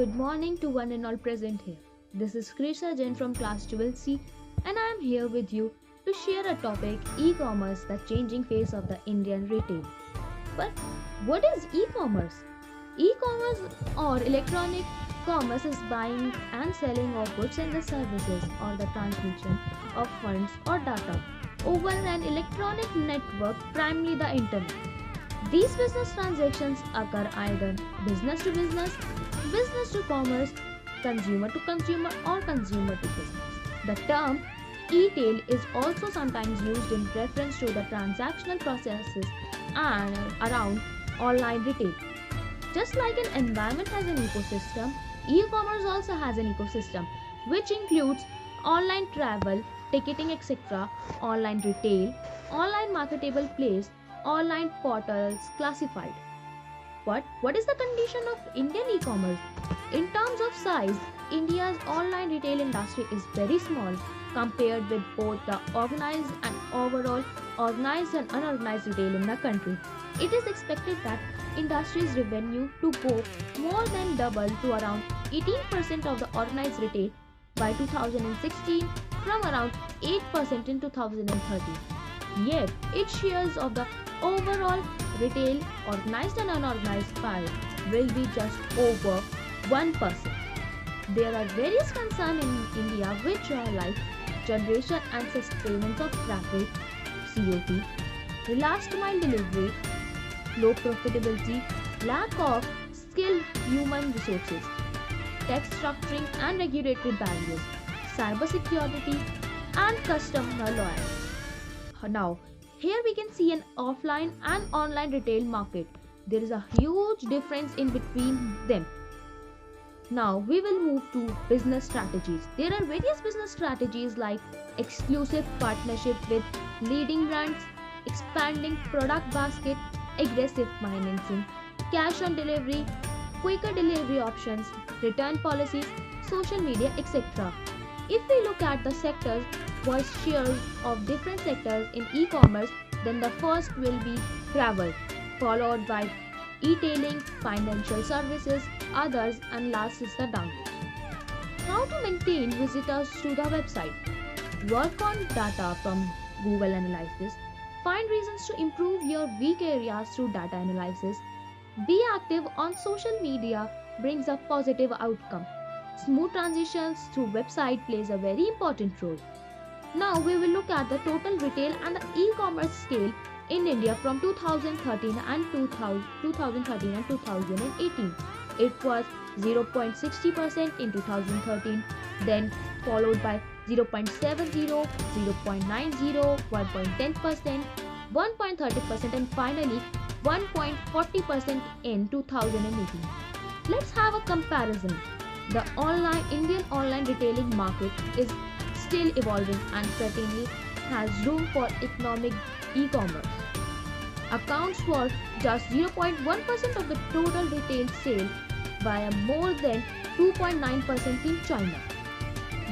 good morning to one and all present here. This is Krisha Jain from class 12C and I am here with you to share a topic e-commerce, the changing face of the Indian retail. But what is e-commerce? E-commerce or electronic commerce is buying and selling of goods and the services or the transmission of funds or data over an electronic network, primarily the internet. These business transactions occur either business to commerce, consumer to consumer, or consumer to business. The term e-tail is also sometimes used in reference to the transactional processes and around online retail. Just like an environment has an ecosystem, e-commerce also has an ecosystem which includes online travel, ticketing, etc., online retail, online marketable place, online portals classified. But what is the condition of Indian e-commerce? In terms of size, India's online retail industry is very small compared with both the organized and overall organized and unorganized retail in the country. It is expected that industry's revenue to go more than double to around 18% of the organized retail by 2016 from around 8% in 2013. Yet, its shares of the overall retail, organized and unorganized pie will be just over 1%. There are various concerns in India which are like generation and sustenance of traffic, COT, last mile delivery, low profitability, lack of skilled human resources, tax structuring and regulatory barriers, cybersecurity, and customer loyalty. Now, here we can see an offline and online retail market. There is a huge difference in between them. Now, we will move to business strategies. There are various business strategies like exclusive partnership with leading brands, expanding product basket, aggressive financing, cash on delivery, quicker delivery options, return policies, social media, etc. If we look at the sectors, voice shares of different sectors in e-commerce, then the first will be travel, followed by e-tailing, financial services, others, and last is the download. How to maintain visitors to the website? Work on data from Google Analytics. Find reasons to improve your weak areas through data analysis. Be active on social media brings a positive outcome. Smooth transitions through website plays a very important role. Now we will look at the total retail and the e-commerce scale in India from 2013 and 2018. It was 0.60% in 2013, then followed by 0.70, 0.90, 1.10%, 1.30% and finally 1.40% in 2018. Let's have a comparison. The Indian online retailing market is still evolving and certainly has room for economic e-commerce. Accounts for just 0.1% of the total retail sale via more than 2.9% in China.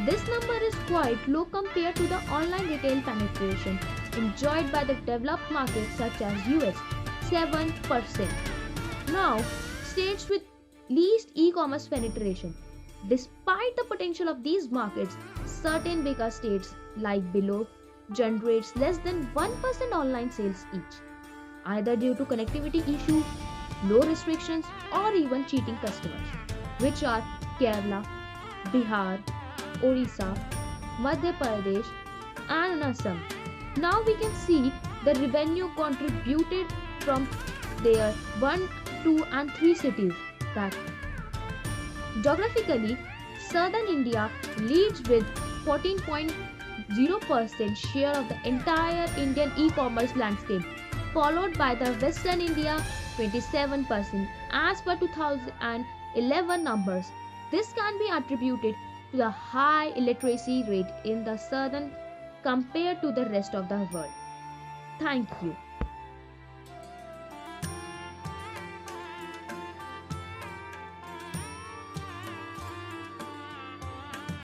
This number is quite low compared to the online retail penetration enjoyed by the developed markets such as US, 7%. Now, states with least e-commerce penetration. Despite the potential of these markets, certain bigger states like below generates less than 1% online sales each, either due to connectivity issues, low restrictions or even cheating customers, which are Kerala, Bihar, Orissa, Madhya Pradesh and Assam. Now we can see the revenue contributed from their 1, 2 and 3 cities that geographically, southern India leads with 14.0% share of the entire Indian e-commerce landscape, followed by the western India 27% as per 2011 numbers. This can be attributed to the high illiteracy rate in the southern compared to the rest of the world. Thank you.